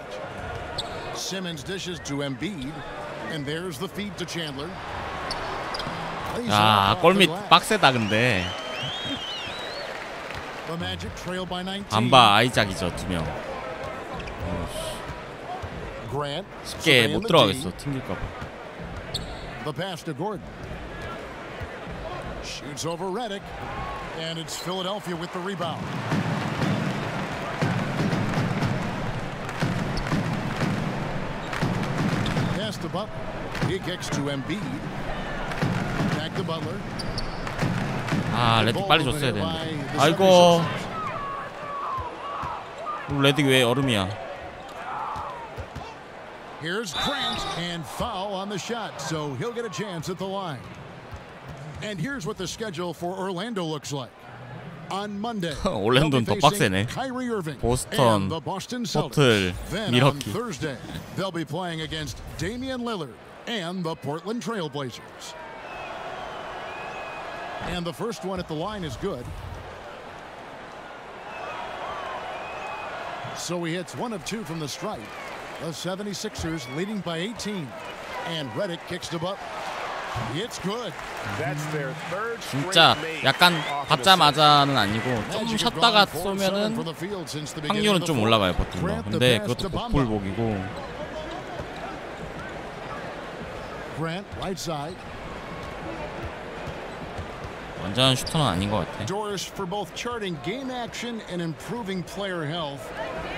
Simmons dishes to Embiid, and there's the feed to Chandler. 아, 골밑 빡세다 근데. The Magic trail by 19. 반바 아이작이죠, 2명. Grant 쉽게 못 들어가겠어, 튕길까 봐. The pass to Gordon. Shoots over Redick, and it's Philadelphia with the rebound. Pass to Butler. He kicks to Embiid. Back to Butler. 아, 레딕 빨리 줬어야 되는데. 아이고. 레딕 왜 얼음이야? Here's Grant, and foul on the shot, so he'll get a chance at the line. And here's what the schedule for Orlando looks like. On Monday, 올랜도는 더 빡세네. 보스턴, 포틀, 밀워키. Thursday, they'll be playing against Damian Lillard and the Portland Trail Blazers. And the first one at the line is good. So he hits 1 of 2 from the stripe. The 76ers leading by 18. And Redick kicks to Butler. It's good. That's their third 진짜 약간 받자마자는 아니고 좀 쉬었다가 쏘면은 확률은 좀 올라가요, 버튼도. 근데 그것도 복불복이고. Grant right side. 완전 슈터는 아닌 것 같아. Doors for both charting game action and improving player health.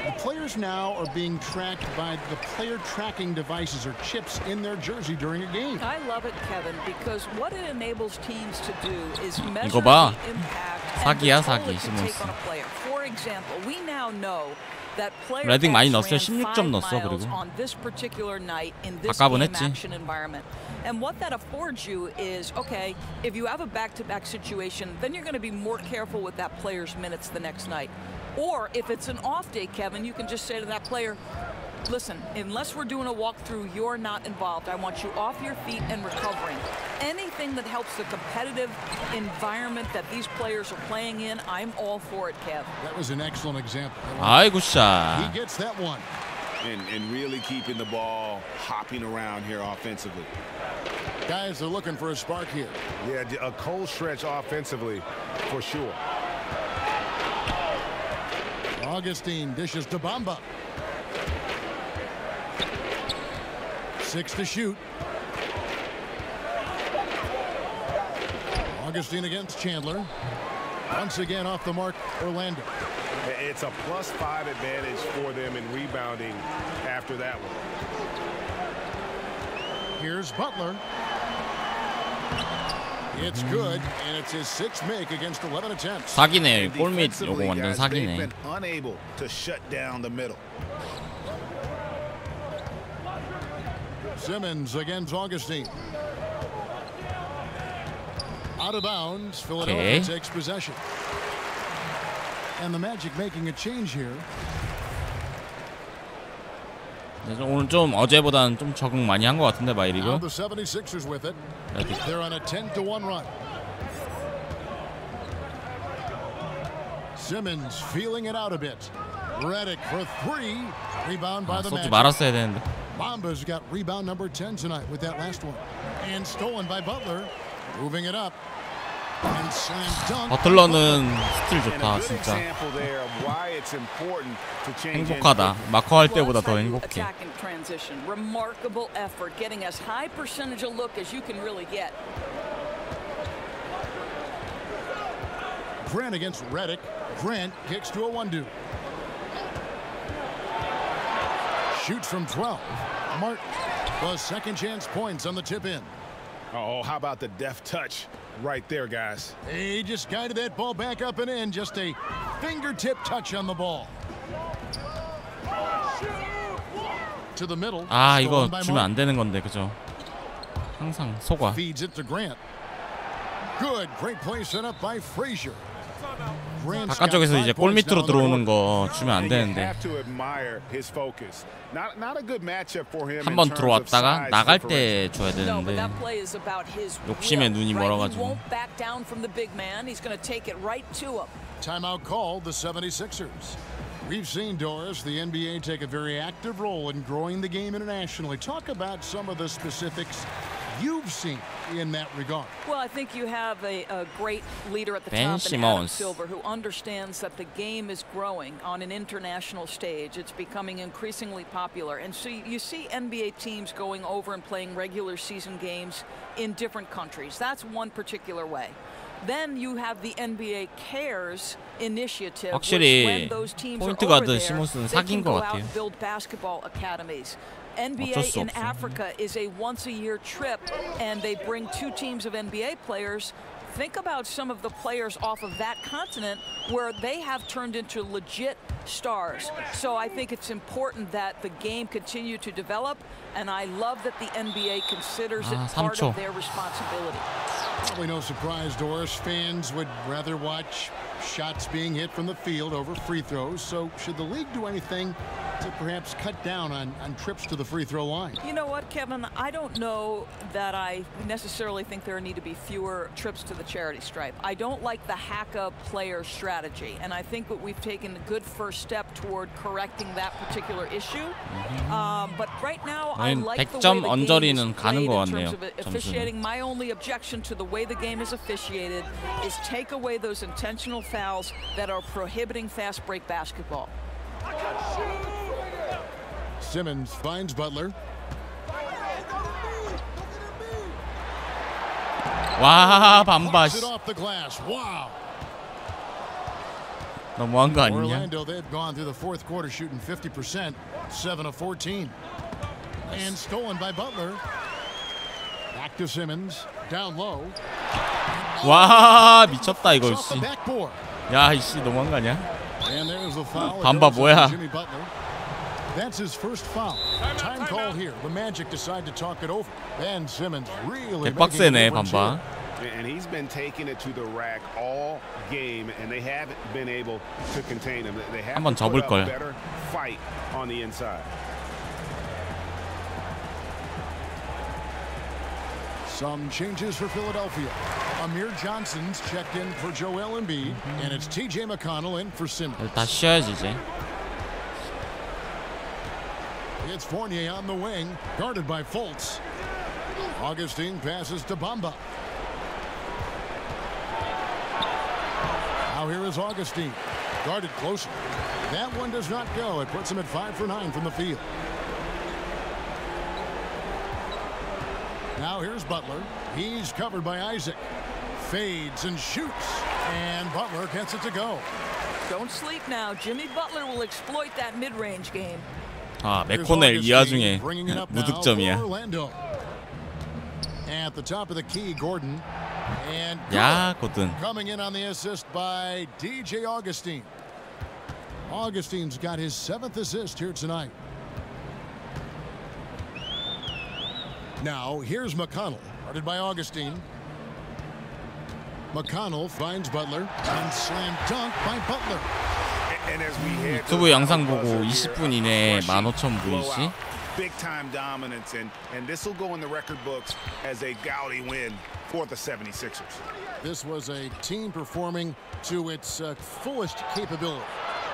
The players now are being tracked by the player tracking devices or chips in their jersey during a game. I love it, Kevin, because what it enables teams to do is measure 이거 봐. the impact 사기야, and the 사기, toll it can take 시몬스. on a player. For example, we now know that player 레딩 많이 X 넣었어요. ran 16점 5 넣었어, miles 그리고. on this particular night in this 아까분 game 했지. action environment. And what that affords you is, okay, if you have a back-to-back situation, then you're going to be more careful with that player's minutes the next night. Or if it's an off day, Kevin, you can just say to that player, listen, unless we're doing a walkthrough, you're not involved. I want you off your feet and recovering. Anything that helps the competitive environment that these players are playing in, I'm all for it, Kev. That was an excellent example. 아이고 샷. He gets that one. And really keeping the ball hopping around here offensively. Guys are looking for a spark here. Yeah, a cold stretch offensively for sure. Augustine dishes to Bamba. 6 to shoot. Augustine against Chandler. Once again off the mark, Orlando. It's a +5 advantage for them in rebounding after that one. Here's Butler. It's good, and it's his 6th make against 11 attempts. 사기네. 골밑 요거 완전 사기네. Been unable to shut down the middle. Simmons against Augustine. Out of bounds, Philadelphia takes possession. And the Magic making a change here. 오늘 좀 어제보다는 좀 적응 많이 한 것 같은데 마이리그. The 76ers with it. They're on a 10-1 run. Simmons feeling it out a bit. Redick for three. Rebound by the 쏘지 Magic. 말았어야 되는데. Bamba's got rebound number 10 tonight with that last one. And stolen by Butler. Moving it up. And slam dunk. 버틀러는 스틸 좋다 진짜. 행복하다. 마커 할 때보다 더 행복해. Remarkable effort, getting as high percentage a look as you can really get. Grant against Redick. Grant kicks to a 1-2. Shoots from 12. Martin, the second chance points on the tip in. Oh, how about the deft touch right there, guys? He just guided that ball back up and in. Just a fingertip touch on the ball. To the middle. 아, 이거 주면 안 되는 건데, 그죠? 항상 속아. Feeds it to Grant. Good, great play set up by Frazier. 바깥쪽에서 이제 골 밑으로 들어오는 거 주면 안 되는데. 한 번 들어왔다가 나갈 때 줘야 되는데 욕심에 눈이 멀어가지고. Timeout called the 76ers. We've seen, Doris, the NBA take a very active role in growing the game internationally. Talk about some of the specifics you've seen in that regard. Well, I think you have a great leader at the top in Adam Silver who understands that the game is growing on an international stage. It's becoming increasingly popular. And so you see NBA teams going over and playing regular season games in different countries. That's one particular way. Then you have the NBA Cares initiative, which when those teams are over there, they can go out and build basketball academies. NBA in Africa is a once-a-year trip, and they bring 2 teams of NBA players. Think about some of the players off of that continent where they have turned into legit stars. So I think it's important that the game continue to develop, and I love that the NBA considers it part of their responsibility. Probably no surprise, Doris. Fans would rather watch shots being hit from the field over free throws. So should the league do anything to perhaps cut down on trips to the free throw line? You know what, Kevin? I don't know that I necessarily think there need to be fewer trips to the charity stripe. I don't like the hack-up player strategy, and I think that we've taken a good first step toward correcting that particular issue. But right now, I like the way the game is played in terms of officiating. My only objection to the way the game is officiated is take away those intentional fouls that are prohibiting fast break basketball. Simmons finds Butler. 와, 반바. Wow. 너무한 거 아니냐? Orlando, they've gone through the fourth quarter shooting 50%, 7 of 14. And stolen by Butler. Back to Simmons, down low. 와, 미쳤다 이거 씨. 야, 이씨 너무한 거 아니야? 반바 뭐야? That's his first foul. Time call here. The Magic decide to talk it over. Ben Simmons really 빡세네 반바. And he's been taking it to the rack all game, and they haven't been able to contain him. They have to put up a better fight on the inside. Some changes for Philadelphia. Amir Johnson's checked in for Joel Embiid, and it's TJ McConnell in for Simmons. 다 쉬어야지 이제. It's Fournier on the wing, guarded by Fultz. Augustine passes to Bamba. Now here is Augustine, guarded closer. That one does not go. It puts him at 5 for 9 from the field. Now here's Butler. He's covered by Isaac. Fades and shoots. And Butler gets it to go. Don't sleep now. Jimmy Butler will exploit that mid-range game. 아, 맥코넬 이 와중에 무득점이야. At the top of the key, Gordon. And 야, 고든. Coming in on the assist by DJ Augustine. Augustine's got his 7th assist here tonight. Now, here's McConnell, guarded by Augustine. McConnell finds Butler and slam dunk by Butler. 유튜브 영상 보고 20분 이내에 15,000 VC big-time dominance, and this will go in the record books as a gaudy win for the 76ers. This was a team performing to its fullest capability.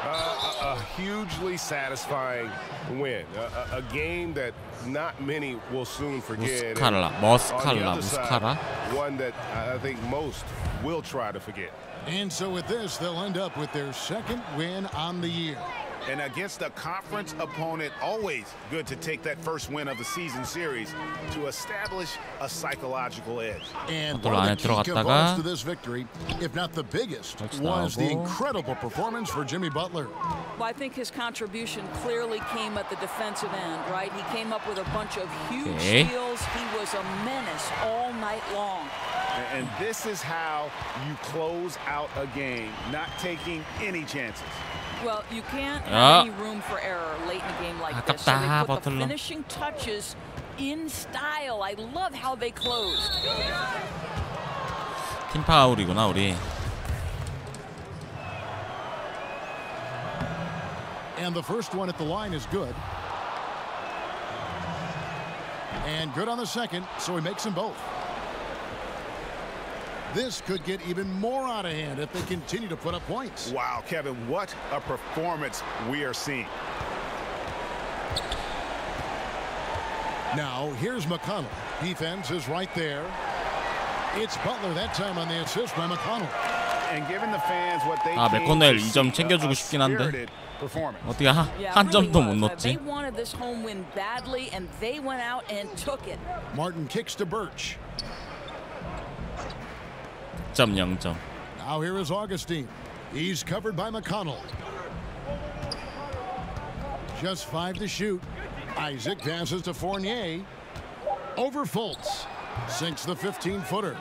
A hugely satisfying win. A game that not many will soon forget. 무스카라. One that I think most will try to forget. And so with this, they'll end up with their second win on the year. And against a conference opponent, always good to take that first win of the season series to establish a psychological edge. And one of the key components to this victory, if not the biggest, was the incredible performance for Jimmy Butler. Well, I think his contribution clearly came at the defensive end, right? He came up with a bunch of huge steals. He was a menace all night long. And this is how you close out a game, not taking any chances. Well, you can't have any room for error late in a game like this. So they put the finishing touches in style. I love how they closed. 팀 파울이구나 우리. And the first one at the line is good. And good on the second, so he makes them both. This could get even more out of hand if they continue to put up points. Wow, Kevin, what a performance we are seeing. Now, here's McConnell. Defense is right there. It's Butler that time on the assist by McConnell. And giving the fans what they 맥코넬 2점 챙겨주고 싶긴 한데 어떻게 한 점도 못 넣었지? They wanted this home win badly, and they went out and took it. Martin kicks to Birch. 0점. Now here is Augustine. He's covered by McConnell. Just 5 to shoot. Isaac passes to Fournier. Over Fultz. Sinks the 15-footer.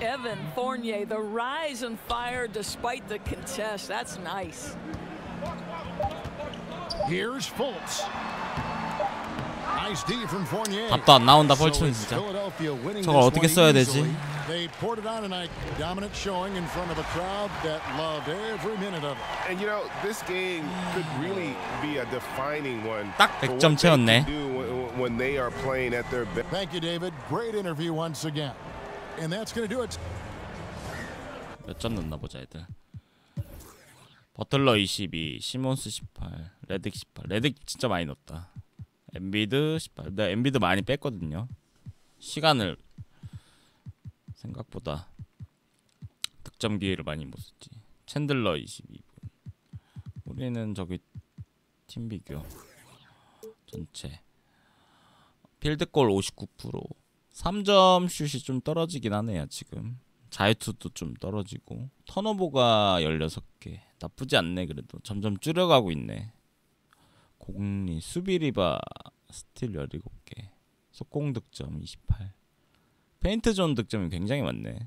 Evan Fournier, the rise and fire despite the contest. That's nice. Here's Fultz. Nice D from Fournier. 답도 안 나온다 펄츠는 진짜. 저걸 어떻게 써야 되지? They poured it on tonight. Dominant showing in front of a crowd that loved every minute of it. And you know, this game could really be a defining one. 딱 100점 채웠네. When they are playing at their best. Thank you, David. Great interview once again. And that's going to do it. 몇 점 넣나 보자 애들. 버틀러 22, 시몬스 18, 레딕 18. 레딕 진짜 많이 넣었다. 엔비드 18. 내가 엔비드 많이 뺐거든요. 시간을 생각보다 득점 기회를 많이 못 썼지. 챈들러 22분. 우리는 저기 팀 비교 전체 필드골 59%. 3점 슛이 좀 떨어지긴 하네요. 지금 자유투도 좀 떨어지고 턴오버가 16개. 나쁘지 않네. 그래도 점점 줄여가고 있네. 공리 수비 리바 스틸 17개. 속공 득점 28. 페인트 존 득점이 굉장히 많네.